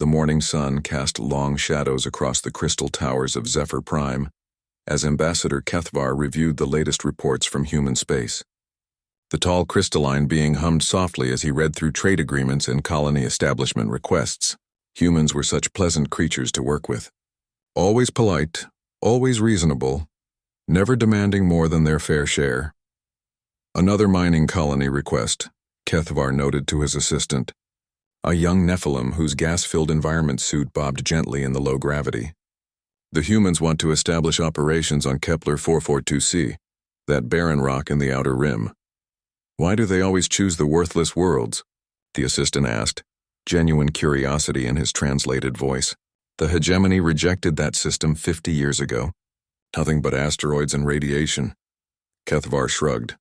The morning sun cast long shadows across the crystal towers of Zephyr Prime as Ambassador Kethvar reviewed the latest reports from human space. The tall crystalline being hummed softly as he read through trade agreements and colony establishment requests. Humans were such pleasant creatures to work with. Always polite, always reasonable, never demanding more than their fair share. Another mining colony request, Kethvar noted to his assistant. A young Nephilim whose gas-filled environment suit bobbed gently in the low gravity. The humans want to establish operations on Kepler 442c, that barren rock in the outer rim. Why do they always choose the worthless worlds? The assistant asked, genuine curiosity in his translated voice. The hegemony rejected that system 50 years ago. Nothing but asteroids and radiation. Kethvar shrugged,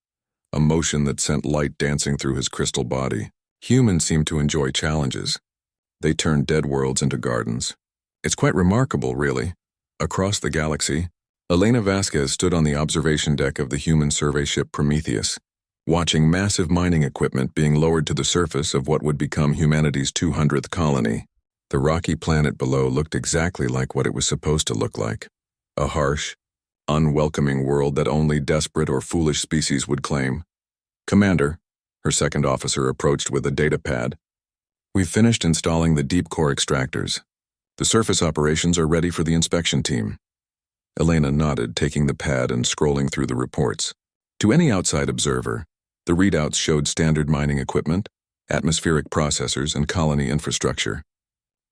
a motion that sent light dancing through his crystal body. Humans seem to enjoy challenges. They turn dead worlds into gardens. It's quite remarkable, really. Across the galaxy, Elena Vasquez stood on the observation deck of the human survey ship Prometheus, watching massive mining equipment being lowered to the surface of what would become humanity's 200th colony. The rocky planet below looked exactly like what it was supposed to look like. A harsh, unwelcoming world that only desperate or foolish species would claim. Commander, her second officer approached with a data pad. We've finished installing the deep core extractors. The surface operations are ready for the inspection team. Elena nodded, taking the pad and scrolling through the reports. To any outside observer, the readouts showed standard mining equipment, atmospheric processors, and colony infrastructure.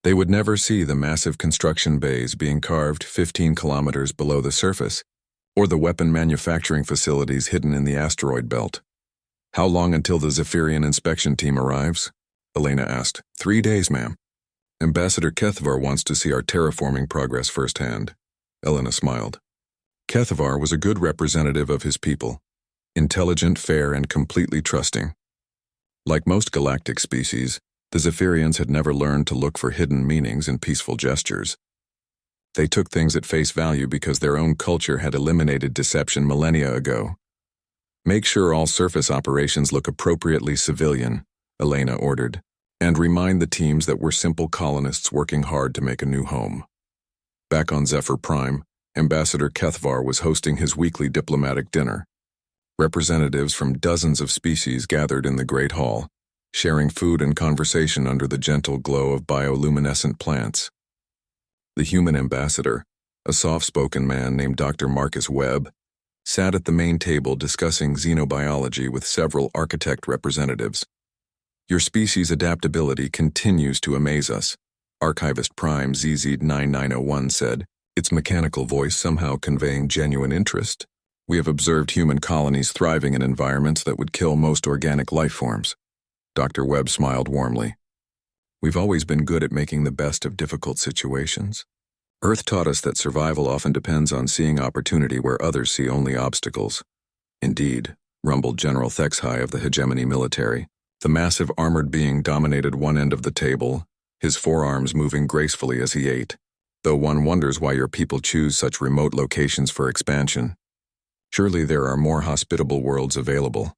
They would never see the massive construction bays being carved 15 kilometers below the surface, or the weapon manufacturing facilities hidden in the asteroid belt. How long until the Zephyrian inspection team arrives? Elena asked. 3 days, ma'am. Ambassador Kethvar wants to see our terraforming progress firsthand. Elena smiled. Kethvar was a good representative of his people. Intelligent, fair, and completely trusting. Like most galactic species, the Zephyrians had never learned to look for hidden meanings in peaceful gestures. They took things at face value because their own culture had eliminated deception millennia ago. Make sure all surface operations look appropriately civilian, Elena ordered, and remind the teams that we're simple colonists working hard to make a new home. Back on Zephyr Prime, Ambassador Kethvar was hosting his weekly diplomatic dinner. Representatives from dozens of species gathered in the Great Hall, sharing food and conversation under the gentle glow of bioluminescent plants. The human ambassador, a soft-spoken man named Dr. Marcus Webb, sat at the main table discussing xenobiology with several architect representatives. Your species' adaptability continues to amaze us, Archivist Prime ZZ9901 said, its mechanical voice somehow conveying genuine interest. We have observed human colonies thriving in environments that would kill most organic life forms. Dr. Webb smiled warmly. We've always been good at making the best of difficult situations. Earth taught us that survival often depends on seeing opportunity where others see only obstacles. Indeed, rumbled General Thexhai of the hegemony military. The massive armored being dominated one end of the table, his forearms moving gracefully as he ate, though one wonders why your people choose such remote locations for expansion. Surely there are more hospitable worlds available.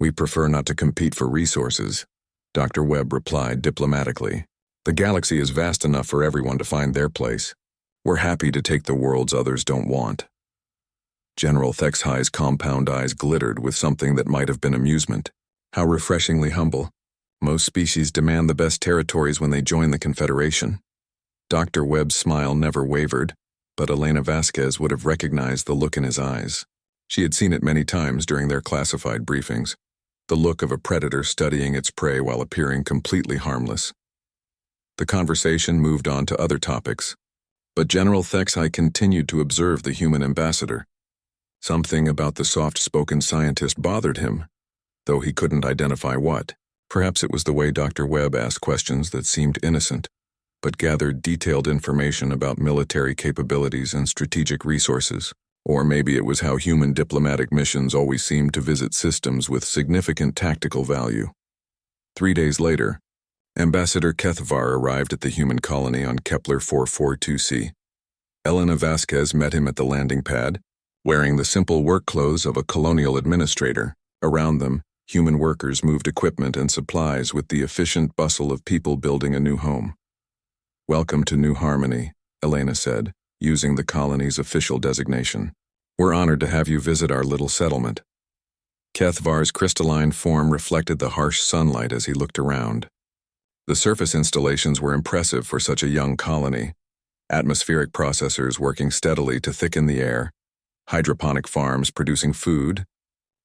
We prefer not to compete for resources, Dr. Webb replied diplomatically. The galaxy is vast enough for everyone to find their place. We're happy to take the worlds others don't want. General Thexhai's compound eyes glittered with something that might have been amusement. How refreshingly humble. Most species demand the best territories when they join the Confederation. Dr. Webb's smile never wavered, but Elena Vasquez would have recognized the look in his eyes. She had seen it many times during their classified briefings, the look of a predator studying its prey while appearing completely harmless. The conversation moved on to other topics, but General Thexhai continued to observe the human ambassador. Something about the soft-spoken scientist bothered him, though he couldn't identify what. Perhaps it was the way Dr. Webb asked questions that seemed innocent, but gathered detailed information about military capabilities and strategic resources. Or maybe it was how human diplomatic missions always seemed to visit systems with significant tactical value. 3 days later, Ambassador Kethvar arrived at the human colony on Kepler 442c. Elena Vasquez met him at the landing pad, wearing the simple work clothes of a colonial administrator. Around them, human workers moved equipment and supplies with the efficient bustle of people building a new home. "Welcome to New Harmony," Elena said, using the colony's official designation. "We're honored to have you visit our little settlement." Kethvar's crystalline form reflected the harsh sunlight as he looked around. The surface installations were impressive for such a young colony. Atmospheric processors working steadily to thicken the air, hydroponic farms producing food,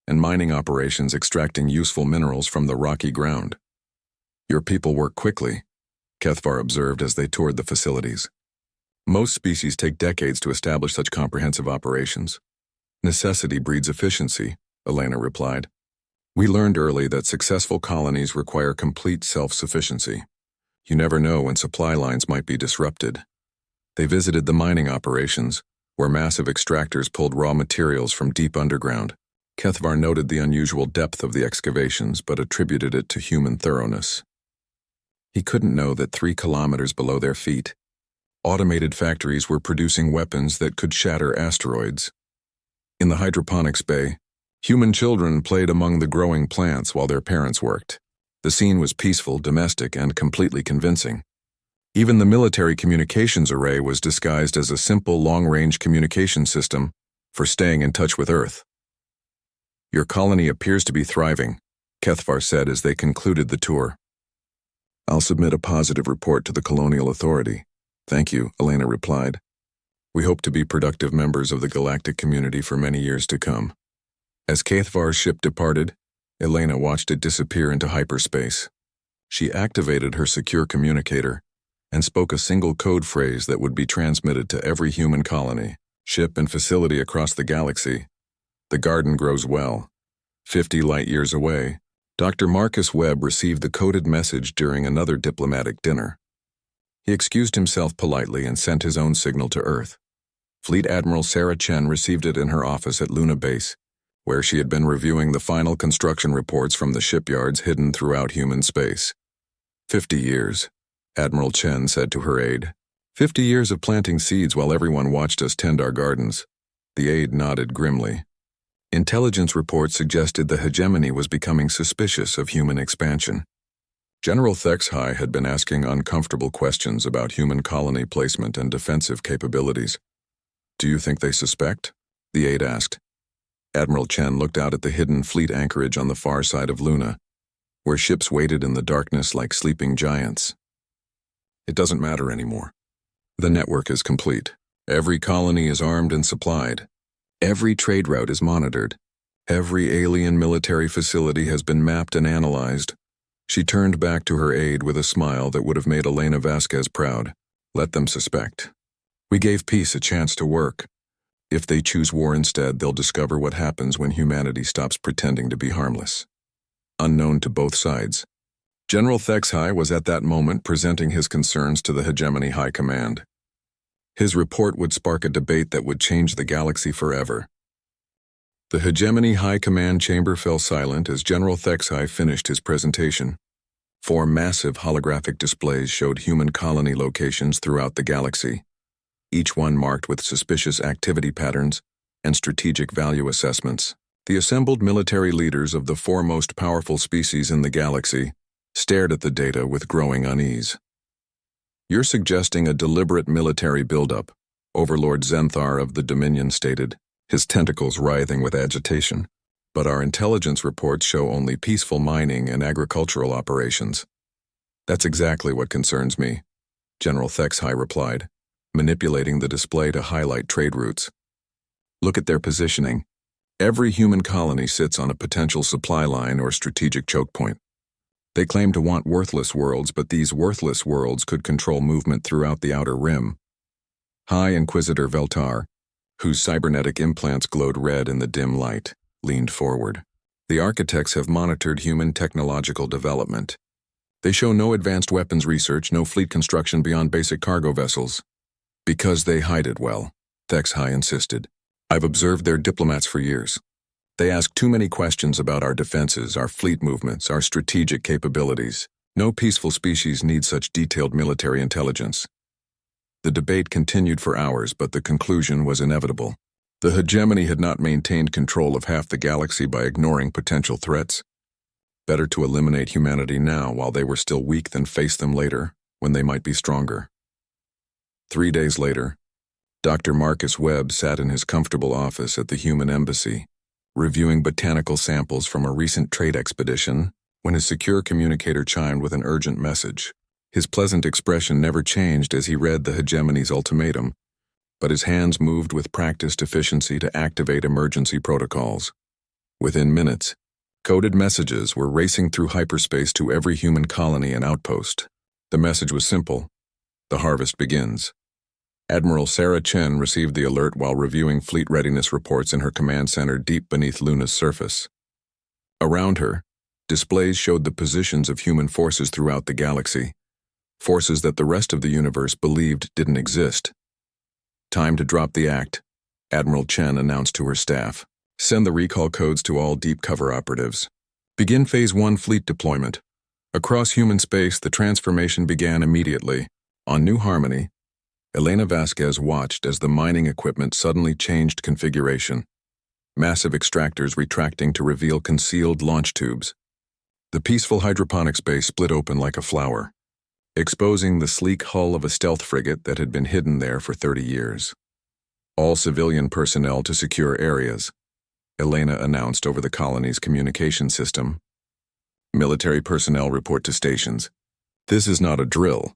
and mining operations extracting useful minerals from the rocky ground. "Your people work quickly," Kethvar observed as they toured the facilities. "Most species take decades to establish such comprehensive operations." "Necessity breeds efficiency," Elena replied. "We learned early that successful colonies require complete self-sufficiency. You never know when supply lines might be disrupted." They visited the mining operations, where massive extractors pulled raw materials from deep underground. Kethvar noted the unusual depth of the excavations but attributed it to human thoroughness. He couldn't know that 3 kilometers below their feet, automated factories were producing weapons that could shatter asteroids. In the hydroponics bay, human children played among the growing plants while their parents worked. The scene was peaceful, domestic, and completely convincing. Even the military communications array was disguised as a simple long-range communication system for staying in touch with Earth. "Your colony appears to be thriving," Kethvar said as they concluded the tour. "I'll submit a positive report to the Colonial Authority." "Thank you," Elena replied. "We hope to be productive members of the galactic community for many years to come." As Kethvar's ship departed, Elena watched it disappear into hyperspace. She activated her secure communicator and spoke a single code phrase that would be transmitted to every human colony, ship, and facility across the galaxy. "The garden grows well." 50 light-years away, Dr. Marcus Webb received the coded message during another diplomatic dinner. He excused himself politely and sent his own signal to Earth. Fleet Admiral Sarah Chen received it in her office at Luna Base, where she had been reviewing the final construction reports from the shipyards hidden throughout human space. 50 years, Admiral Chen said to her aide. 50 years of planting seeds while everyone watched us tend our gardens. The aide nodded grimly. Intelligence reports suggested the hegemony was becoming suspicious of human expansion. General HFY had been asking uncomfortable questions about human colony placement and defensive capabilities. "Do you think they suspect?" the aide asked. Admiral Chen looked out at the hidden fleet anchorage on the far side of Luna, where ships waited in the darkness like sleeping giants. "It doesn't matter anymore. The network is complete. Every colony is armed and supplied. Every trade route is monitored. Every alien military facility has been mapped and analyzed." She turned back to her aide with a smile that would have made Elena Vasquez proud. "Let them suspect. We gave peace a chance to work. If they choose war instead, they'll discover what happens when humanity stops pretending to be harmless." Unknown to both sides, General HFY was at that moment presenting his concerns to the Hegemony High Command. His report would spark a debate that would change the galaxy forever. The Hegemony High Command chamber fell silent as General HFY finished his presentation. 4 massive holographic displays showed human colony locations throughout the galaxy, each one marked with suspicious activity patterns and strategic value assessments. The assembled military leaders of the 4 most powerful species in the galaxy stared at the data with growing unease. "You're suggesting a deliberate military buildup," Overlord Zenthar of the Dominion stated, his tentacles writhing with agitation. "But our intelligence reports show only peaceful mining and agricultural operations." "That's exactly what concerns me," General HFY replied, manipulating the display to highlight trade routes. "Look at their positioning. Every human colony sits on a potential supply line or strategic choke point. They claim to want worthless worlds, but these worthless worlds could control movement throughout the outer rim." High Inquisitor Veltar, whose cybernetic implants glowed red in the dim light, leaned forward. "The architects have monitored human technological development. They show no advanced weapons research, no fleet construction beyond basic cargo vessels." "Because they hide it well," HFY insisted. "I've observed their diplomats for years. They ask too many questions about our defenses, our fleet movements, our strategic capabilities. No peaceful species needs such detailed military intelligence." The debate continued for hours, but the conclusion was inevitable. The hegemony had not maintained control of half the galaxy by ignoring potential threats. Better to eliminate humanity now while they were still weak than face them later, when they might be stronger. 3 days later, Dr. Marcus Webb sat in his comfortable office at the human embassy, reviewing botanical samples from a recent trade expedition, when his secure communicator chimed with an urgent message. His pleasant expression never changed as he read the hegemony's ultimatum, but his hands moved with practiced efficiency to activate emergency protocols. Within minutes, coded messages were racing through hyperspace to every human colony and outpost. The message was simple: the harvest begins. Admiral Sarah Chen received the alert while reviewing fleet readiness reports in her command center deep beneath Luna's surface. Around her, displays showed the positions of human forces throughout the galaxy, forces that the rest of the universe believed didn't exist. Time to drop the act, Admiral Chen announced to her staff. Send the recall codes to all deep cover operatives. Begin Phase 1 fleet deployment. Across human space, the transformation began immediately. On New Harmony, Elena Vasquez watched as the mining equipment suddenly changed configuration. Massive extractors retracting to reveal concealed launch tubes. The peaceful hydroponics base split open like a flower, exposing the sleek hull of a stealth frigate that had been hidden there for 30 years. All civilian personnel to secure areas, Elena announced over the colony's communication system. Military personnel report to stations. This is not a drill.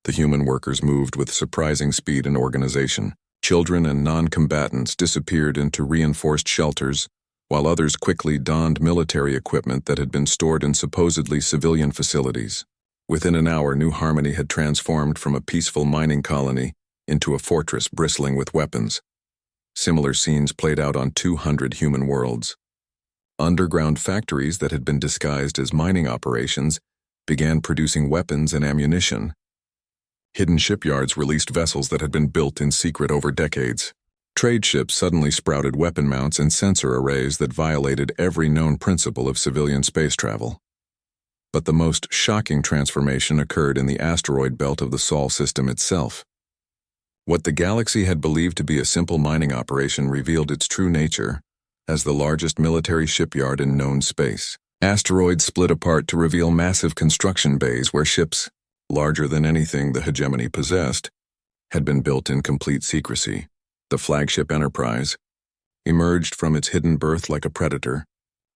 The human workers moved with surprising speed and organization. Children and non-combatants disappeared into reinforced shelters, while others quickly donned military equipment that had been stored in supposedly civilian facilities. Within an hour, New Harmony had transformed from a peaceful mining colony into a fortress bristling with weapons. Similar scenes played out on 200 human worlds. Underground factories that had been disguised as mining operations began producing weapons and ammunition. Hidden shipyards released vessels that had been built in secret over decades. Trade ships suddenly sprouted weapon mounts and sensor arrays that violated every known principle of civilian space travel. But the most shocking transformation occurred in the asteroid belt of the Sol system itself. What the galaxy had believed to be a simple mining operation revealed its true nature as the largest military shipyard in known space. Asteroids split apart to reveal massive construction bays where ships, larger than anything the hegemony possessed, had been built in complete secrecy. The flagship Enterprise emerged from its hidden berth like a predator,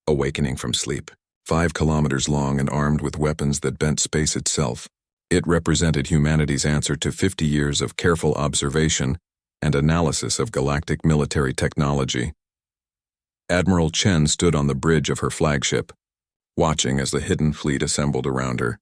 awakening from sleep. 5 kilometers long and armed with weapons that bent space itself, it represented humanity's answer to 50 years of careful observation and analysis of galactic military technology. Admiral Chen stood on the bridge of her flagship, watching as the hidden fleet assembled around her.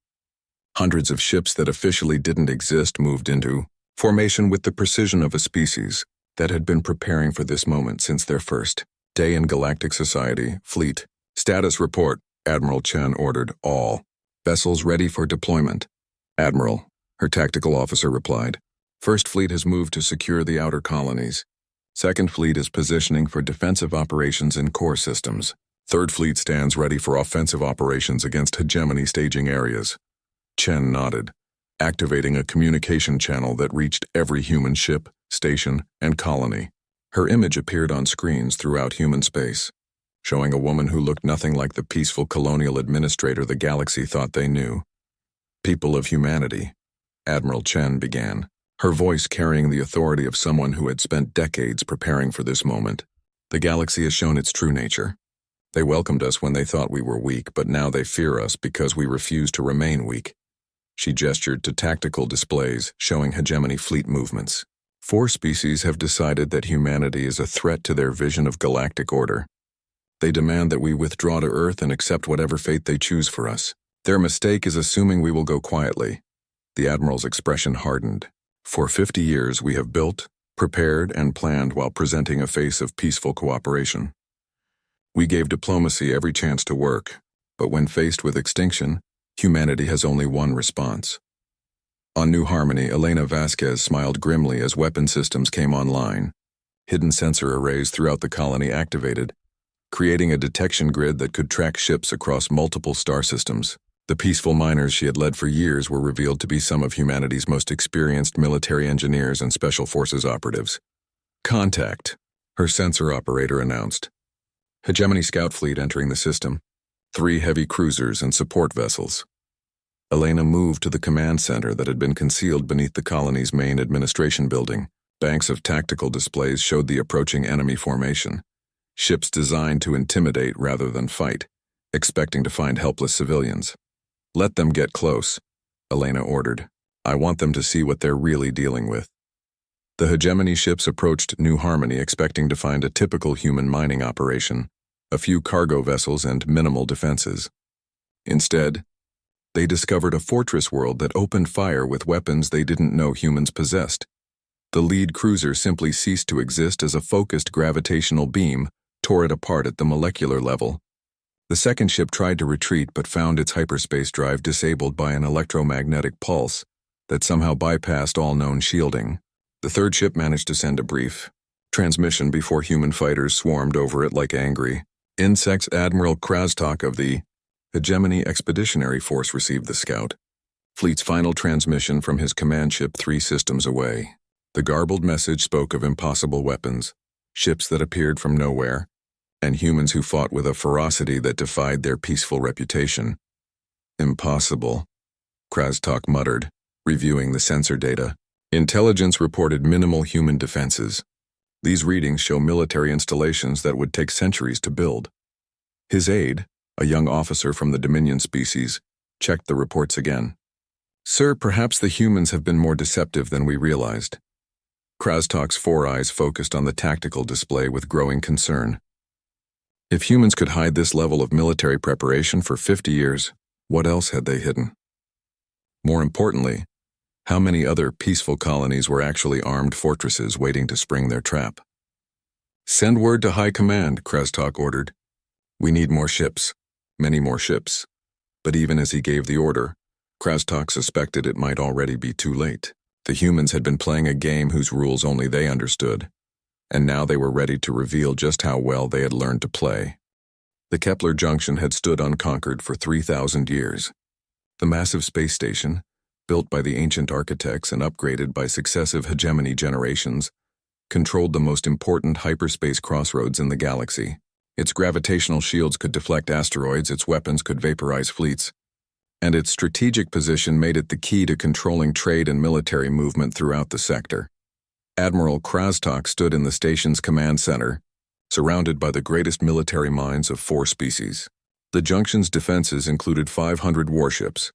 Hundreds of ships that officially didn't exist moved into formation with the precision of a species that had been preparing for this moment since their first day in galactic society. Fleet status report, Admiral Chen ordered. All vessels ready for deployment. Admiral, her tactical officer replied. First Fleet has moved to secure the outer colonies. Second Fleet is positioning for defensive operations in core systems. Third Fleet stands ready for offensive operations against hegemony staging areas. Chen nodded, activating a communication channel that reached every human ship, station, and colony. Her image appeared on screens throughout human space, showing a woman who looked nothing like the peaceful colonial administrator the galaxy thought they knew. People of humanity, Admiral Chen began, her voice carrying the authority of someone who had spent decades preparing for this moment. The galaxy has shown its true nature. They welcomed us when they thought we were weak, but now they fear us because we refuse to remain weak. She gestured to tactical displays showing hegemony fleet movements. 4 species have decided that humanity is a threat to their vision of galactic order. They demand that we withdraw to Earth and accept whatever fate they choose for us. Their mistake is assuming we will go quietly. The Admiral's expression hardened. For 50 years we have built, prepared, and planned while presenting a face of peaceful cooperation. We gave diplomacy every chance to work, but when faced with extinction, humanity has only one response. On New Harmony, Elena Vasquez smiled grimly as weapon systems came online. Hidden sensor arrays throughout the colony activated, creating a detection grid that could track ships across multiple star systems. The peaceful miners she had led for years were revealed to be some of humanity's most experienced military engineers and special forces operatives. Contact, her sensor operator announced. Hegemony scout fleet entering the system. 3 heavy cruisers and support vessels. Elena moved to the command center that had been concealed beneath the colony's main administration building. Banks of tactical displays showed the approaching enemy formation. Ships designed to intimidate rather than fight, expecting to find helpless civilians. "Let them get close," Elena ordered. "I want them to see what they're really dealing with." The hegemony ships approached New Harmony expecting to find a typical human mining operation, a few cargo vessels and minimal defenses. Instead, they discovered a fortress world that opened fire with weapons they didn't know humans possessed. The lead cruiser simply ceased to exist as a focused gravitational beam tore it apart at the molecular level. The second ship tried to retreat but found its hyperspace drive disabled by an electromagnetic pulse that somehow bypassed all known shielding. The third ship managed to send a brief transmission before human fighters swarmed over it like angry insects. Admiral Krastok of the Hegemony Expeditionary Force received the scout fleet's final transmission from his command ship 3 systems away. The garbled message spoke of impossible weapons, ships that appeared from nowhere, and humans who fought with a ferocity that defied their peaceful reputation. "Impossible," Krastok muttered, reviewing the sensor data. Intelligence reported minimal human defenses. These readings show military installations that would take centuries to build. His aide, a young officer from the Dominion species, checked the reports again. "Sir, perhaps the humans have been more deceptive than we realized." Krastok's 4 eyes focused on the tactical display with growing concern. If humans could hide this level of military preparation for 50 years, what else had they hidden? More importantly, how many other peaceful colonies were actually armed fortresses waiting to spring their trap? "Send word to High Command," Krastok ordered. "We need more ships, many more ships." But even as he gave the order, Krastok suspected it might already be too late. The humans had been playing a game whose rules only they understood, and now they were ready to reveal just how well they had learned to play. The Kepler Junction had stood unconquered for 3,000 years. The massive space station, built by the ancient architects and upgraded by successive hegemony generations, controlled the most important hyperspace crossroads in the galaxy. Its gravitational shields could deflect asteroids, its weapons could vaporize fleets, and its strategic position made it the key to controlling trade and military movement throughout the sector. Admiral Krastok stood in the station's command center, surrounded by the greatest military minds of 4 species. The junction's defenses included 500 warships,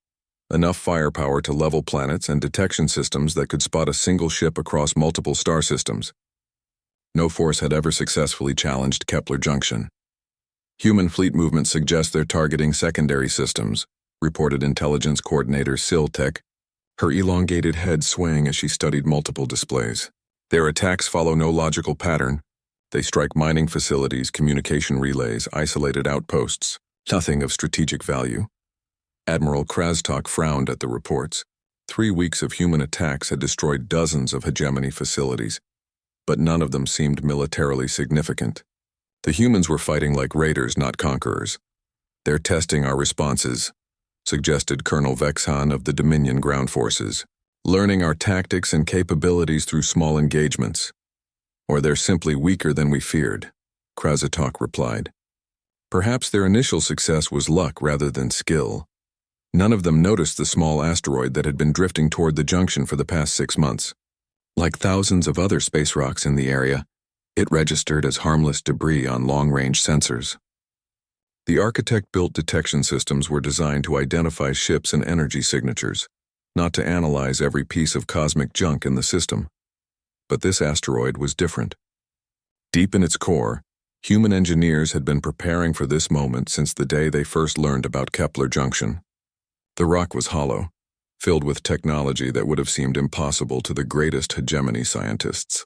enough firepower to level planets and detection systems that could spot a single ship across multiple star systems. No force had ever successfully challenged Kepler Junction. "Human fleet movement suggests they're targeting secondary systems," reported Intelligence Coordinator Siltek, her elongated head swaying as she studied multiple displays. "Their attacks follow no logical pattern. They strike mining facilities, communication relays, isolated outposts, nothing of strategic value." Admiral Krastok frowned at the reports. 3 weeks of human attacks had destroyed dozens of hegemony facilities, but none of them seemed militarily significant. "The humans were fighting like raiders, not conquerors. They're testing our responses," suggested Colonel Vexhan of the Dominion Ground Forces, "learning our tactics and capabilities through small engagements. Or they're simply weaker than we feared," Krastok replied. Perhaps their initial success was luck rather than skill. None of them noticed the small asteroid that had been drifting toward the junction for the past 6 months. Like thousands of other space rocks in the area, it registered as harmless debris on long-range sensors. The architect-built detection systems were designed to identify ships and energy signatures, not to analyze every piece of cosmic junk in the system. But this asteroid was different. Deep in its core, human engineers had been preparing for this moment since the day they first learned about Kepler Junction. The rock was hollow, filled with technology that would have seemed impossible to the greatest hegemony scientists.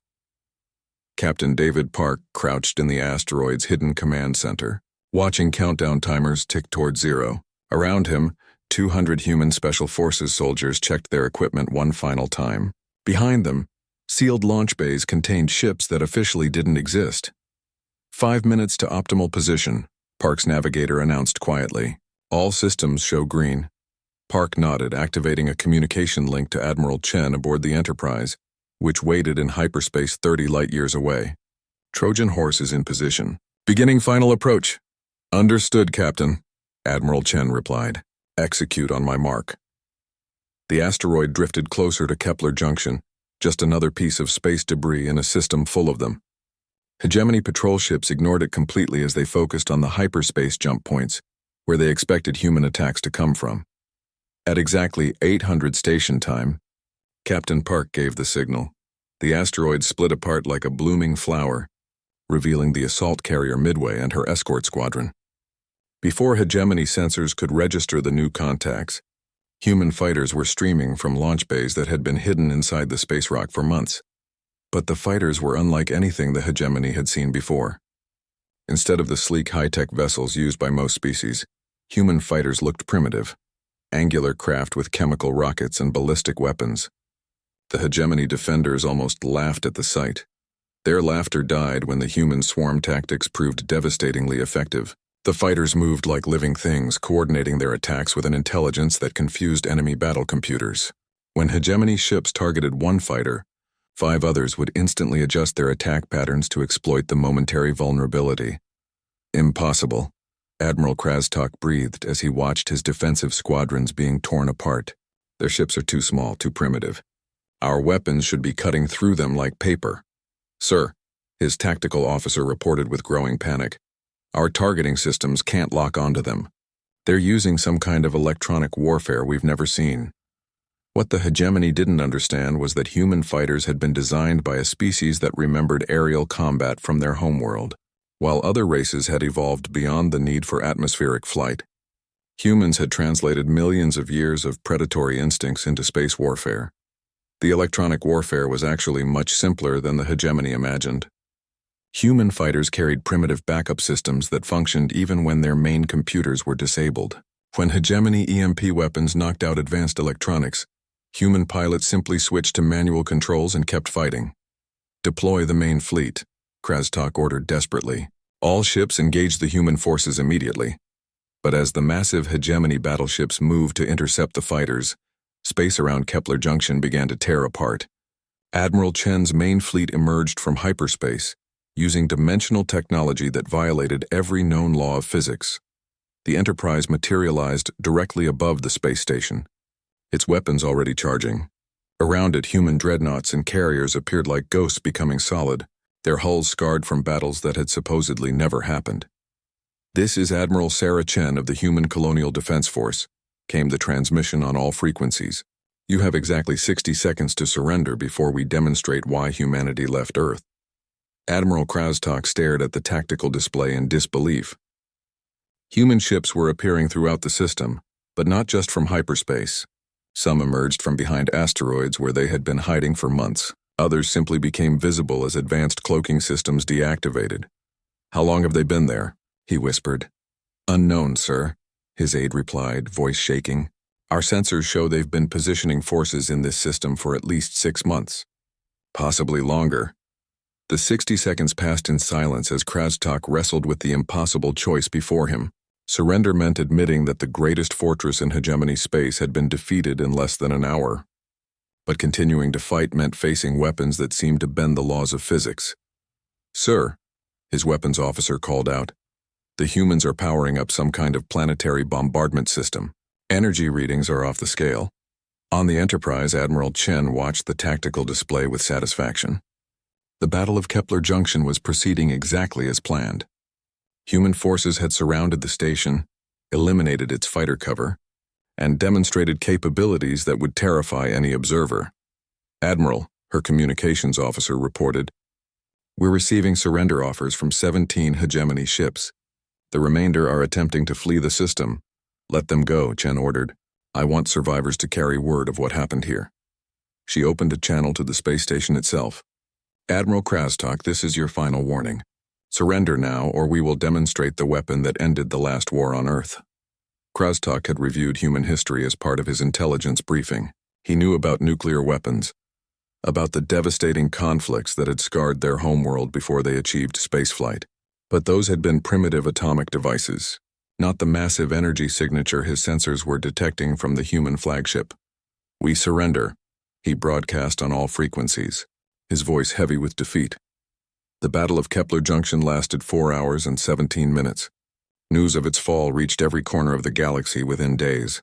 Captain David Park crouched in the asteroid's hidden command center, watching countdown timers tick toward 0. Around him, 200 human Special Forces soldiers checked their equipment one final time. Behind them, sealed launch bays contained ships that officially didn't exist. 5 minutes to optimal position, Park's navigator announced quietly. "All systems show green." Park nodded, activating a communication link to Admiral Chen aboard the Enterprise, which waited in hyperspace 30 light-years away. "Trojan horse is in position. Beginning final approach." "Understood, Captain," Admiral Chen replied. "Execute on my mark." The asteroid drifted closer to Kepler Junction, just another piece of space debris in a system full of them. Hegemony patrol ships ignored it completely as they focused on the hyperspace jump points, where they expected human attacks to come from. At exactly 800 station time, Captain Park gave the signal. The asteroid split apart like a blooming flower, revealing the assault carrier Midway and her escort squadron. Before hegemony sensors could register the new contacts, human fighters were streaming from launch bays that had been hidden inside the space rock for months. But the fighters were unlike anything the hegemony had seen before. Instead of the sleek high-tech vessels used by most species, human fighters looked primitive, angular craft with chemical rockets and ballistic weapons. The hegemony defenders almost laughed at the sight. Their laughter died when the human swarm tactics proved devastatingly effective. The fighters moved like living things, coordinating their attacks with an intelligence that confused enemy battle computers. When hegemony ships targeted one fighter, 5 others would instantly adjust their attack patterns to exploit the momentary vulnerability. Impossible, Admiral Krastok breathed as he watched his defensive squadrons being torn apart. Their ships are too small, too primitive. Our weapons should be cutting through them like paper. Sir, his tactical officer reported with growing panic. Our targeting systems can't lock onto them. They're using some kind of electronic warfare we've never seen. What the hegemony didn't understand was that human fighters had been designed by a species that remembered aerial combat from their homeworld, while other races had evolved beyond the need for atmospheric flight. Humans had translated millions of years of predatory instincts into space warfare. The electronic warfare was actually much simpler than the hegemony imagined. Human fighters carried primitive backup systems that functioned even when their main computers were disabled. When hegemony EMP weapons knocked out advanced electronics, human pilots simply switched to manual controls and kept fighting. Deploy the main fleet, Krastok ordered desperately. All ships engaged the human forces immediately. But as the massive hegemony battleships moved to intercept the fighters, space around Kepler Junction began to tear apart. Admiral Chen's main fleet emerged from hyperspace, using dimensional technology that violated every known law of physics. The Enterprise materialized directly above the space station, its weapons already charging. Around it, human dreadnoughts and carriers appeared like ghosts becoming solid, their hulls scarred from battles that had supposedly never happened. "This is Admiral Sarah Chen of the Human Colonial Defense Force," came the transmission on all frequencies. "You have exactly 60 seconds to surrender before we demonstrate why humanity left Earth." Admiral Krastok stared at the tactical display in disbelief. Human ships were appearing throughout the system, but not just from hyperspace. Some emerged from behind asteroids where they had been hiding for months. Others simply became visible as advanced cloaking systems deactivated. "How long have they been there?" he whispered. "Unknown, sir," his aide replied, voice shaking. "Our sensors show they've been positioning forces in this system for at least 6 months. Possibly longer." The 60 seconds passed in silence as Krastok wrestled with the impossible choice before him. Surrender meant admitting that the greatest fortress in hegemony space had been defeated in less than an hour. But continuing to fight meant facing weapons that seemed to bend the laws of physics. "Sir," his weapons officer called out, "the humans are powering up some kind of planetary bombardment system. Energy readings are off the scale." On the Enterprise, Admiral Chen watched the tactical display with satisfaction. The Battle of Kepler Junction was proceeding exactly as planned. Human forces had surrounded the station, eliminated its fighter cover, and demonstrated capabilities that would terrify any observer. "Admiral," her communications officer reported, "we're receiving surrender offers from 17 hegemony ships. The remainder are attempting to flee the system." "Let them go," Chen ordered. "I want survivors to carry word of what happened here." She opened a channel to the space station itself. "Admiral Krastok, this is your final warning. Surrender now, or we will demonstrate the weapon that ended the last war on Earth." Krastok had reviewed human history as part of his intelligence briefing. He knew about nuclear weapons, about the devastating conflicts that had scarred their homeworld before they achieved spaceflight. But those had been primitive atomic devices, not the massive energy signature his sensors were detecting from the human flagship. "We surrender," he broadcast on all frequencies, his voice heavy with defeat. The Battle of Kepler Junction lasted 4 hours and 17 minutes. News of its fall reached every corner of the galaxy within days.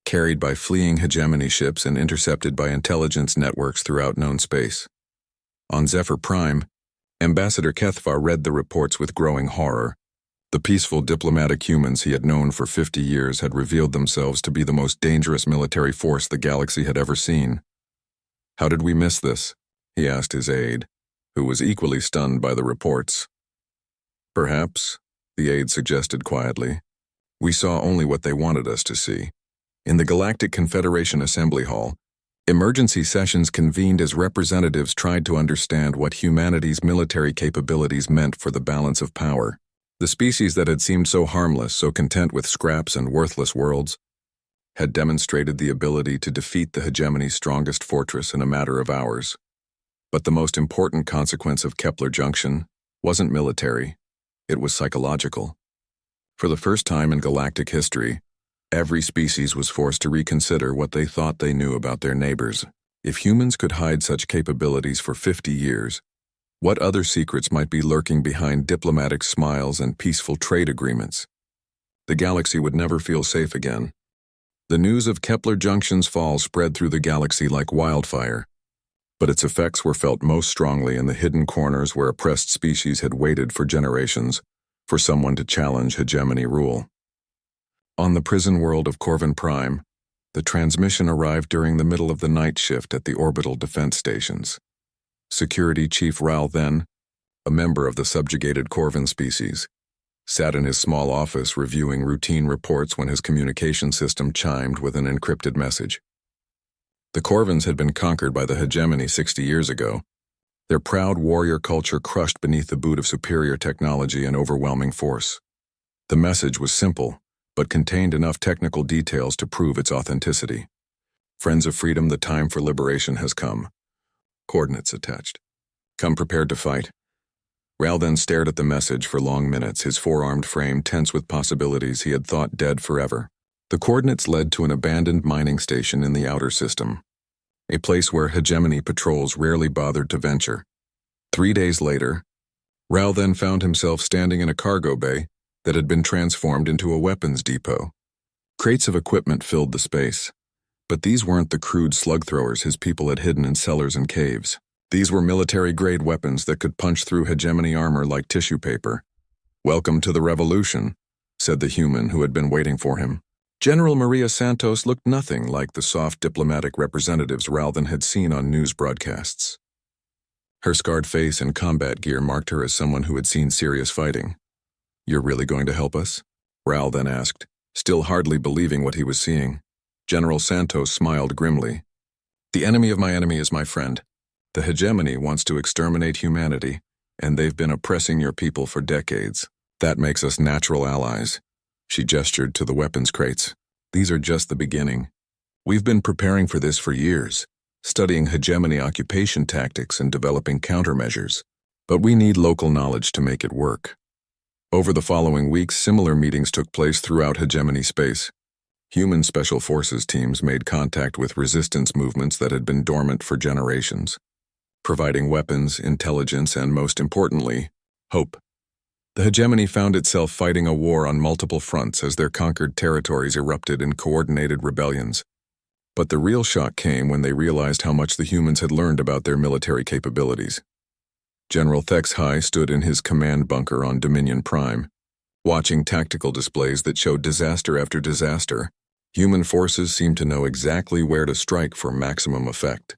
carried by fleeing hegemony ships and intercepted by intelligence networks throughout known space. On Zephyr Prime, Ambassador Kethvar read the reports with growing horror. The peaceful diplomatic humans he had known for 50 years had revealed themselves to be the most dangerous military force the galaxy had ever seen. "How did we miss this?" he asked his aide, who was equally stunned by the reports. "Perhaps," the aide suggested quietly, "we saw only what they wanted us to see." In the Galactic Confederation Assembly Hall, emergency sessions convened as representatives tried to understand what humanity's military capabilities meant for the balance of power. The species that had seemed so harmless, so content with scraps and worthless worlds, had demonstrated the ability to defeat the hegemony's strongest fortress in a matter of hours. But the most important consequence of Kepler Junction wasn't military, it was psychological. For the first time in galactic history, every species was forced to reconsider what they thought they knew about their neighbors. If humans could hide such capabilities for 50 years, what other secrets might be lurking behind diplomatic smiles and peaceful trade agreements? The galaxy would never feel safe again. The news of Kepler Junction's fall spread through the galaxy like wildfire, but its effects were felt most strongly in the hidden corners where oppressed species had waited for generations for someone to challenge hegemony rule. On the prison world of Corvin Prime, the transmission arrived during the middle of the night shift at the orbital defense stations. Security Chief Ral then, a member of the subjugated Corvin species, sat in his small office reviewing routine reports when his communication system chimed with an encrypted message. The Corvins had been conquered by the hegemony 60 years ago, their proud warrior culture crushed beneath the boot of superior technology and overwhelming force. The message was simple, but contained enough technical details to prove its authenticity. "Friends of freedom, the time for liberation has come." Coordinates attached. "Come prepared to fight." Ral then stared at the message for long minutes, his four-armed frame tense with possibilities he had thought dead forever. The coordinates led to an abandoned mining station in the outer system, a place where hegemony patrols rarely bothered to venture. 3 days later, Ral then found himself standing in a cargo bay that had been transformed into a weapons depot. Crates of equipment filled the space, but these weren't the crude slug throwers his people had hidden in cellars and caves. These were military-grade weapons that could punch through hegemony armor like tissue paper. "Welcome to the revolution," said the human who had been waiting for him. General Maria Santos looked nothing like the soft diplomatic representatives Ral then had seen on news broadcasts. Her scarred face and combat gear marked her as someone who had seen serious fighting. "You're really going to help us?" Ral then asked, still hardly believing what he was seeing. General Santos smiled grimly. "The enemy of my enemy is my friend. The hegemony wants to exterminate humanity, and they've been oppressing your people for decades. That makes us natural allies." She gestured to the weapons crates. "These are just the beginning. We've been preparing for this for years, studying hegemony occupation tactics and developing countermeasures. But we need local knowledge to make it work." Over the following weeks, similar meetings took place throughout hegemony space. Human special forces teams made contact with resistance movements that had been dormant for generations, providing weapons, intelligence, and most importantly, hope. The hegemony found itself fighting a war on multiple fronts as their conquered territories erupted in coordinated rebellions. But the real shock came when they realized how much the humans had learned about their military capabilities. General Thex High stood in his command bunker on Dominion Prime, watching tactical displays that showed disaster after disaster. Human forces seemed to know exactly where to strike for maximum effect,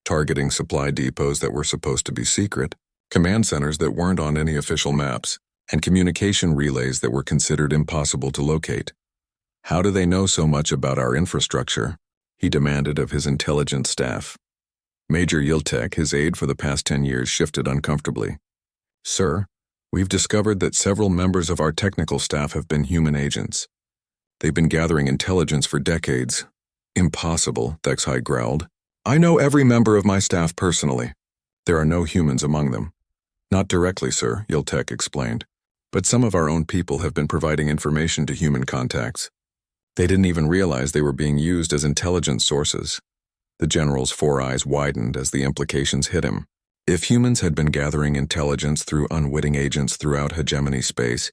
targeting supply depots that were supposed to be secret, command centers that weren't on any official maps, and communication relays that were considered impossible to locate. "How do they know so much about our infrastructure?" he demanded of his intelligence staff. Major Yiltek, his aide for the past 10 years, shifted uncomfortably. "Sir, we've discovered that several members of our technical staff have been human agents. They've been gathering intelligence for decades." "Impossible," Thexhai growled. "I know every member of my staff personally. There are no humans among them." "Not directly, sir," Yiltek explained. "But some of our own people have been providing information to human contacts. They didn't even realize they were being used as intelligence sources." The general's four eyes widened as the implications hit him. If humans had been gathering intelligence through unwitting agents throughout hegemony space,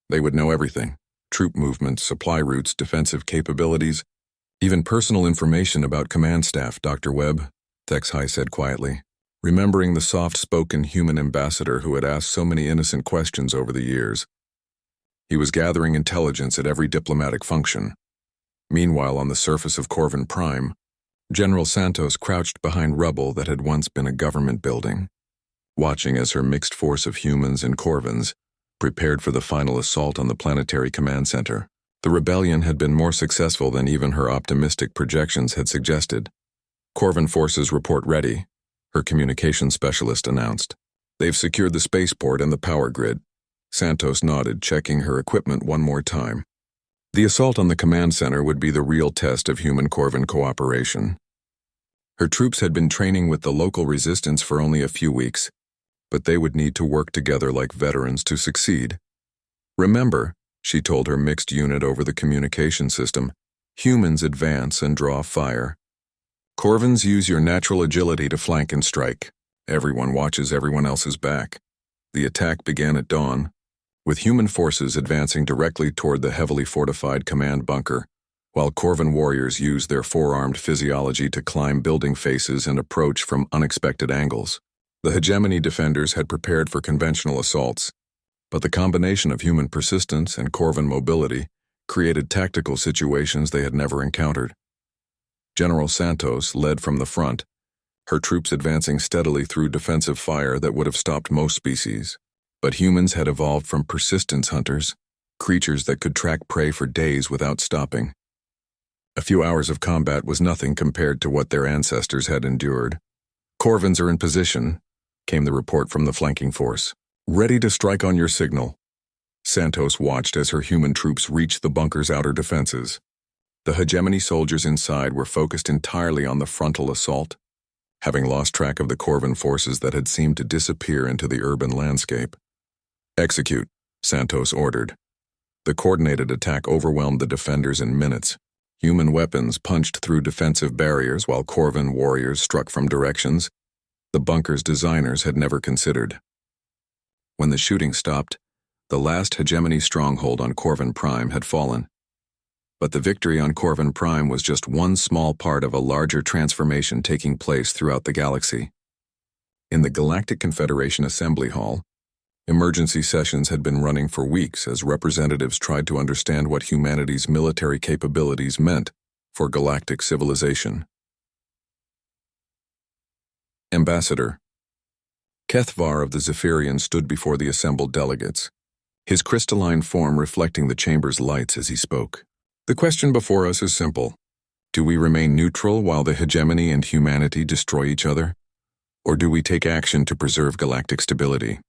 they would know everything: troop movements, supply routes, defensive capabilities. Even personal information about command staff, Dr. Webb, Thexhai said quietly, remembering the soft-spoken human ambassador who had asked so many innocent questions over the years. He was gathering intelligence at every diplomatic function. Meanwhile, on the surface of Corvin Prime, General Santos crouched behind rubble that had once been a government building, watching as her mixed force of humans and Corvins prepared for the final assault on the planetary command center. The rebellion had been more successful than even her optimistic projections had suggested. Corvin forces report ready, her communications specialist announced. They've secured the spaceport and the power grid. Santos nodded, checking her equipment one more time. The assault on the command center would be the real test of human-Corvin cooperation. Her troops had been training with the local resistance for only a few weeks, but they would need to work together like veterans to succeed. Remember, she told her mixed unit over the communication system, humans advance and draw fire. Corvins use your natural agility to flank and strike. Everyone watches everyone else's back. The attack began at dawn, with human forces advancing directly toward the heavily fortified command bunker, while Corvin warriors used their four-armed physiology to climb building faces and approach from unexpected angles. The hegemony defenders had prepared for conventional assaults, but the combination of human persistence and Corvin mobility created tactical situations they had never encountered. General Santos led from the front, her troops advancing steadily through defensive fire that would have stopped most species. But humans had evolved from persistence hunters, creatures that could track prey for days without stopping. A few hours of combat was nothing compared to what their ancestors had endured. Corvins are in position, came the report from the flanking force. Ready to strike on your signal. Santos watched as her human troops reached the bunker's outer defenses. The hegemony soldiers inside were focused entirely on the frontal assault, having lost track of the Corvin forces that had seemed to disappear into the urban landscape. Execute, Santos ordered. The coordinated attack overwhelmed the defenders in minutes. Human weapons punched through defensive barriers while Corvin warriors struck from directions the bunker's designers had never considered. When the shooting stopped, the last hegemony stronghold on Corvin Prime had fallen. But the victory on Corvin Prime was just one small part of a larger transformation taking place throughout the galaxy. In the Galactic Confederation Assembly Hall, emergency sessions had been running for weeks as representatives tried to understand what humanity's military capabilities meant for galactic civilization. Ambassador Kethvar of the Zephyrians stood before the assembled delegates, his crystalline form reflecting the chamber's lights as he spoke. The question before us is simple. Do we remain neutral while the hegemony and humanity destroy each other? Or do we take action to preserve galactic stability?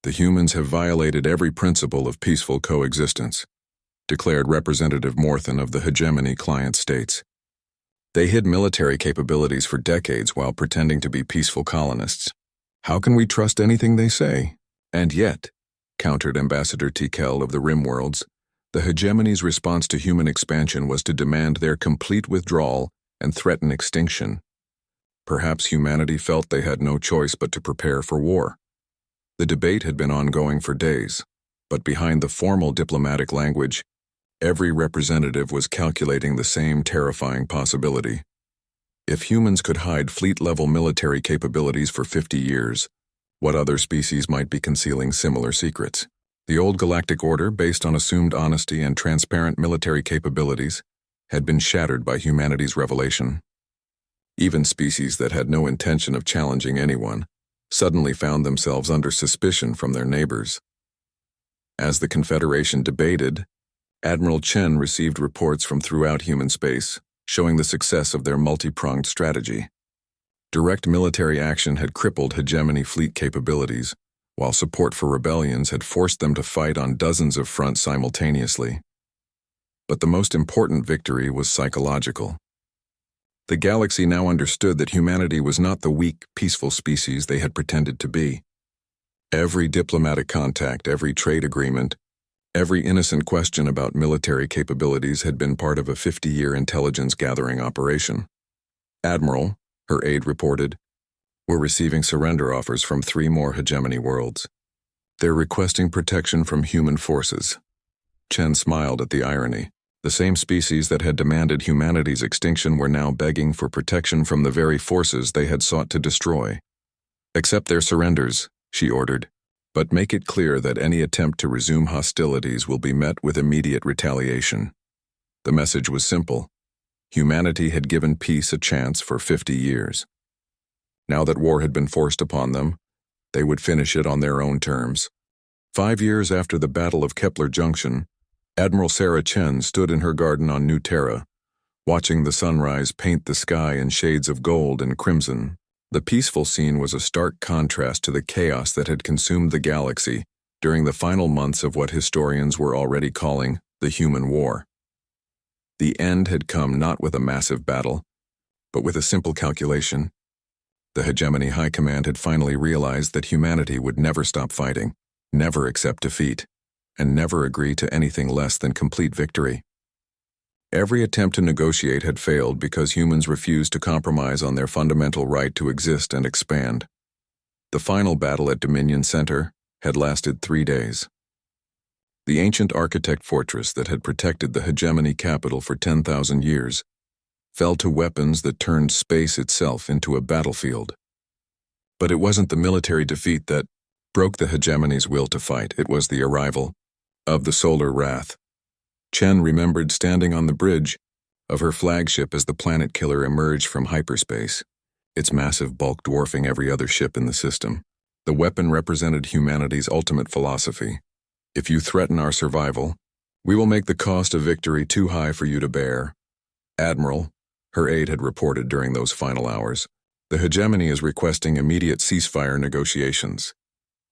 The humans have violated every principle of peaceful coexistence, declared Representative Morthen of the hegemony client states. They hid military capabilities for decades while pretending to be peaceful colonists. How can we trust anything they say? And yet, countered Ambassador Tikel of the Rimworlds, the hegemony's response to human expansion was to demand their complete withdrawal and threaten extinction. Perhaps humanity felt they had no choice but to prepare for war. The debate had been ongoing for days, but behind the formal diplomatic language, every representative was calculating the same terrifying possibility. If humans could hide fleet-level military capabilities for 50 years, what other species might be concealing similar secrets? The old galactic order, based on assumed honesty and transparent military capabilities, had been shattered by humanity's revelation. Even species that had no intention of challenging anyone suddenly found themselves under suspicion from their neighbors. As the Confederation debated, Admiral Chen received reports from throughout human space, showing the success of their multi-pronged strategy. Direct military action had crippled hegemony fleet capabilities, while support for rebellions had forced them to fight on dozens of fronts simultaneously. But the most important victory was psychological. The galaxy now understood that humanity was not the weak, peaceful species they had pretended to be. Every diplomatic contact, every trade agreement, every innocent question about military capabilities had been part of a 50-year intelligence-gathering operation. Admiral, her aide reported, were receiving surrender offers from 3 more hegemony worlds. They're requesting protection from human forces. Chen smiled at the irony. The same species that had demanded humanity's extinction were now begging for protection from the very forces they had sought to destroy. "Accept their surrenders," she ordered, "but make it clear that any attempt to resume hostilities will be met with immediate retaliation." The message was simple. Humanity had given peace a chance for 50 years. Now that war had been forced upon them, they would finish it on their own terms. 5 years after the Battle of Kepler Junction, Admiral Sarah Chen stood in her garden on New Terra, watching the sunrise paint the sky in shades of gold and crimson. The peaceful scene was a stark contrast to the chaos that had consumed the galaxy during the final months of what historians were already calling the Human War. The end had come not with a massive battle, but with a simple calculation. The Hegemony High Command had finally realized that humanity would never stop fighting, never accept defeat, and never agree to anything less than complete victory. Every attempt to negotiate had failed because humans refused to compromise on their fundamental right to exist and expand. The final battle at Dominion Center had lasted 3 days. The ancient architect fortress that had protected the hegemony capital for 10,000 years fell to weapons that turned space itself into a battlefield. But it wasn't the military defeat that broke the hegemony's will to fight. It was the arrival of the solar wrath. Chen remembered standing on the bridge of her flagship as the planet killer emerged from hyperspace, its massive bulk dwarfing every other ship in the system. The weapon represented humanity's ultimate philosophy. "If you threaten our survival, we will make the cost of victory too high for you to bear." "Admiral," her aide had reported during those final hours, "the hegemony is requesting immediate ceasefire negotiations."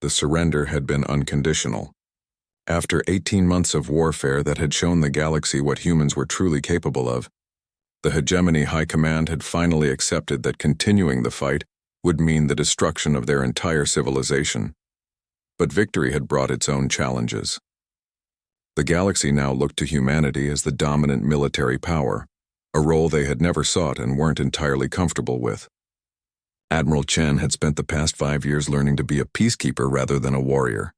The surrender had been unconditional. After 18 months of warfare that had shown the galaxy what humans were truly capable of, the Hegemony High Command had finally accepted that continuing the fight would mean the destruction of their entire civilization. But victory had brought its own challenges. The galaxy now looked to humanity as the dominant military power, a role they had never sought and weren't entirely comfortable with. Admiral Chen had spent the past 5 years learning to be a peacekeeper rather than a warrior.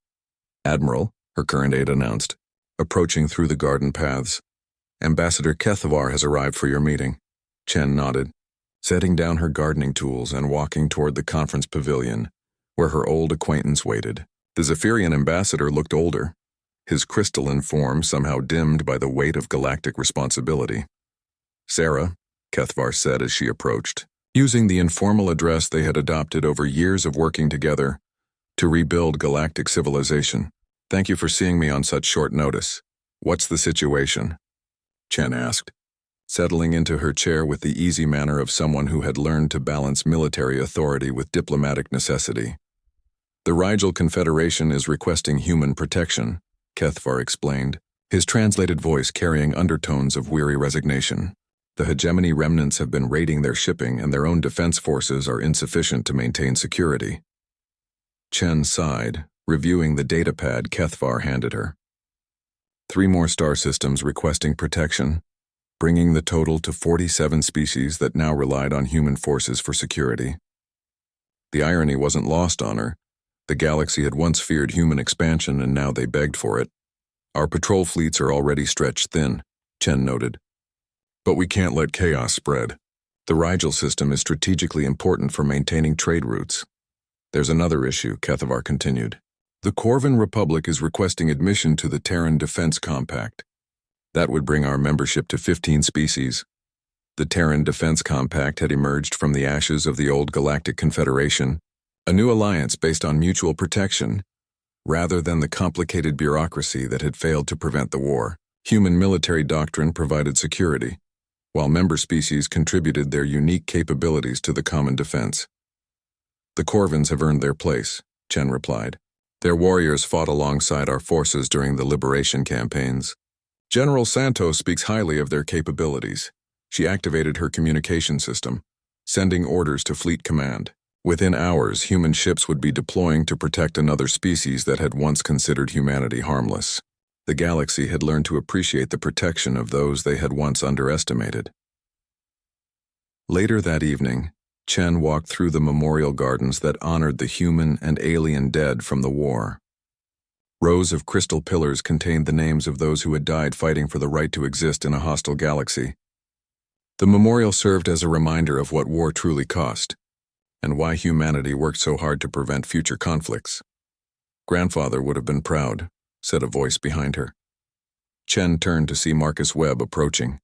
"Admiral," her current aide announced, approaching through the garden paths, "Ambassador Kethvar has arrived for your meeting." Chen nodded, setting down her gardening tools and walking toward the conference pavilion, where her old acquaintance waited. The Zephyrian ambassador looked older, his crystalline form somehow dimmed by the weight of galactic responsibility. "Sarah," Kethvar said as she approached, using the informal address they had adopted over years of working together to rebuild galactic civilization. "Thank you for seeing me on such short notice. What's the situation?" Chen asked, settling into her chair with the easy manner of someone who had learned to balance military authority with diplomatic necessity. "The Rigel Confederation is requesting human protection," Kethvar explained, his translated voice carrying undertones of weary resignation. "The hegemony remnants have been raiding their shipping and their own defense forces are insufficient to maintain security." Chen sighed, reviewing the datapad Kethvar handed her. 3 more star systems requesting protection, bringing the total to 47 species that now relied on human forces for security. The irony wasn't lost on her. The galaxy had once feared human expansion and now they begged for it. "Our patrol fleets are already stretched thin," Chen noted. "But we can't let chaos spread. The Rigel system is strategically important for maintaining trade routes." "There's another issue," Kethvar continued. "The Corvan Republic is requesting admission to the Terran Defense Compact. That would bring our membership to 15 species. The Terran Defense Compact had emerged from the ashes of the old Galactic Confederation, a new alliance based on mutual protection, rather than the complicated bureaucracy that had failed to prevent the war. Human military doctrine provided security, while member species contributed their unique capabilities to the common defense." "The Corvans have earned their place," Chen replied. "Their warriors fought alongside our forces during the liberation campaigns. General Santos speaks highly of their capabilities." She activated her communication system, sending orders to Fleet Command. Within hours, human ships would be deploying to protect another species that had once considered humanity harmless. The galaxy had learned to appreciate the protection of those they had once underestimated. Later that evening, Chen walked through the memorial gardens that honored the human and alien dead from the war. Rows of crystal pillars contained the names of those who had died fighting for the right to exist in a hostile galaxy. The memorial served as a reminder of what war truly cost, and why humanity worked so hard to prevent future conflicts. "Grandfather would have been proud," said a voice behind her. Chen turned to see Marcus Webb approaching.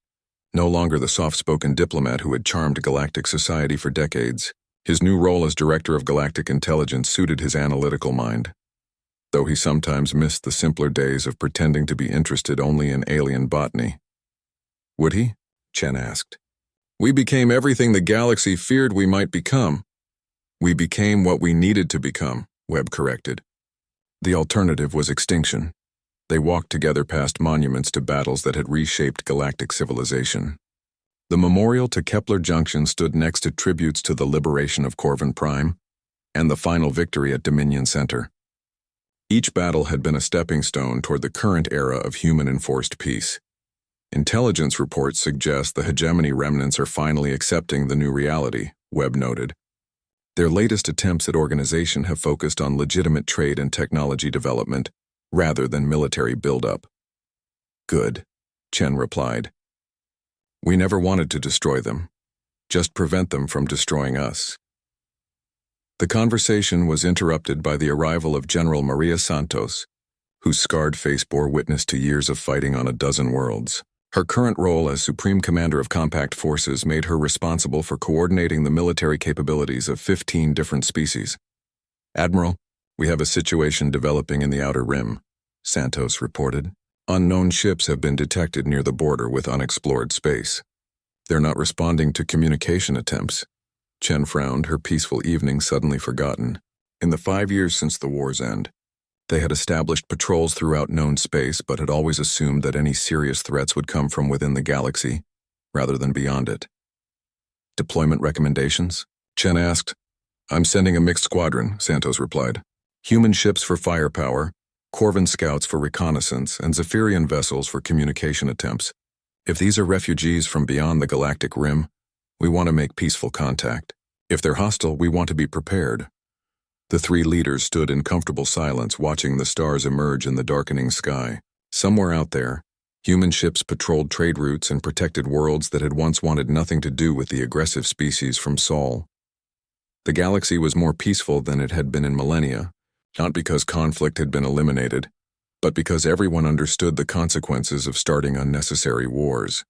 No longer the soft-spoken diplomat who had charmed galactic society for decades, his new role as Director of Galactic Intelligence suited his analytical mind. Though he sometimes missed the simpler days of pretending to be interested only in alien botany. "Would he?" Chen asked. "We became everything the galaxy feared we might become." "We became what we needed to become," Webb corrected. The alternative was extinction. They walked together past monuments to battles that had reshaped galactic civilization. The memorial to Kepler Junction stood next to tributes to the liberation of Corvin Prime and the final victory at Dominion Center. Each battle had been a stepping stone toward the current era of human-enforced peace. Intelligence reports suggest the hegemony remnants are finally accepting the new reality, Webb noted. Their latest attempts at organization have focused on legitimate trade and technology development, rather than military buildup. "Good," Chen replied. "We never wanted to destroy them, just prevent them from destroying us." The conversation was interrupted by the arrival of General Maria Santos, whose scarred face bore witness to years of fighting on a dozen worlds. Her current role as Supreme Commander of Compact Forces made her responsible for coordinating the military capabilities of 15 different species. "Admiral, we have a situation developing in the Outer Rim," Santos reported. "Unknown ships have been detected near the border with unexplored space. They're not responding to communication attempts." Chen frowned, her peaceful evening suddenly forgotten. In the 5 years since the war's end, they had established patrols throughout known space but had always assumed that any serious threats would come from within the galaxy, rather than beyond it. "Deployment recommendations?" Chen asked. "I'm sending a mixed squadron," Santos replied. "Human ships for firepower, Corvin scouts for reconnaissance, and Zephyrian vessels for communication attempts. If these are refugees from beyond the galactic rim, we want to make peaceful contact. If they're hostile, we want to be prepared." The three leaders stood in comfortable silence, watching the stars emerge in the darkening sky. Somewhere out there, human ships patrolled trade routes and protected worlds that had once wanted nothing to do with the aggressive species from Sol. The galaxy was more peaceful than it had been in millennia, not because conflict had been eliminated, but because everyone understood the consequences of starting unnecessary wars.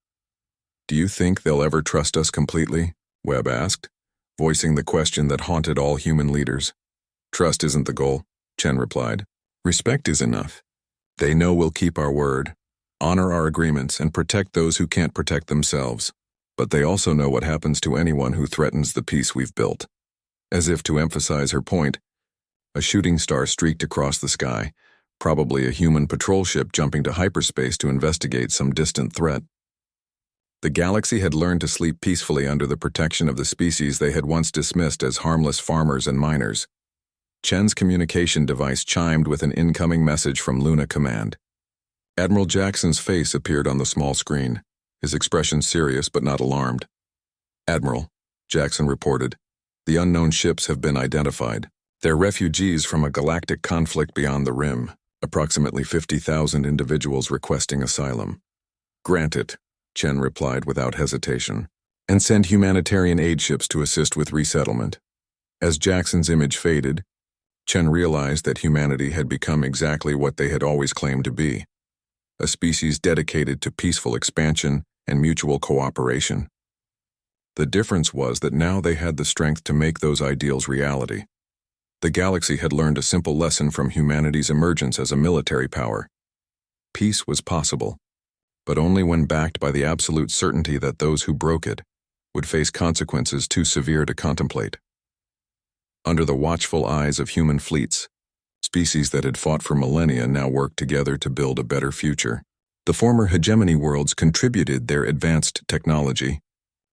"Do you think they'll ever trust us completely?" Webb asked, voicing the question that haunted all human leaders. "Trust isn't the goal," Chen replied. "Respect is enough. They know we'll keep our word, honor our agreements, and protect those who can't protect themselves. But they also know what happens to anyone who threatens the peace we've built." As if to emphasize her point, a shooting star streaked across the sky, probably a human patrol ship jumping to hyperspace to investigate some distant threat. The galaxy had learned to sleep peacefully under the protection of the species they had once dismissed as harmless farmers and miners. Chen's communication device chimed with an incoming message from Luna Command. Admiral Jackson's face appeared on the small screen, his expression serious but not alarmed. "Admiral," Jackson reported, "the unknown ships have been identified. They're refugees from a galactic conflict beyond the rim, approximately 50,000 individuals requesting asylum." "Grant it," Chen replied without hesitation, "and send humanitarian aid ships to assist with resettlement." As Jackson's image faded, Chen realized that humanity had become exactly what they had always claimed to be, a species dedicated to peaceful expansion and mutual cooperation. The difference was that now they had the strength to make those ideals reality. The galaxy had learned a simple lesson from humanity's emergence as a military power. Peace was possible, but only when backed by the absolute certainty that those who broke it would face consequences too severe to contemplate. Under the watchful eyes of human fleets, species that had fought for millennia now worked together to build a better future. The former hegemony worlds contributed their advanced technology,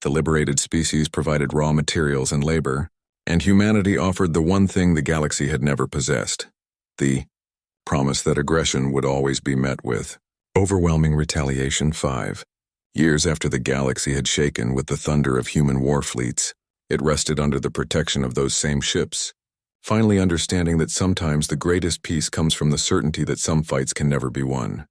the liberated species provided raw materials and labor, and humanity offered the one thing the galaxy had never possessed: the promise that aggression would always be met with overwhelming retaliation. 5 years after the galaxy had shaken with the thunder of human war fleets, it rested under the protection of those same ships, finally understanding that sometimes the greatest peace comes from the certainty that some fights can never be won.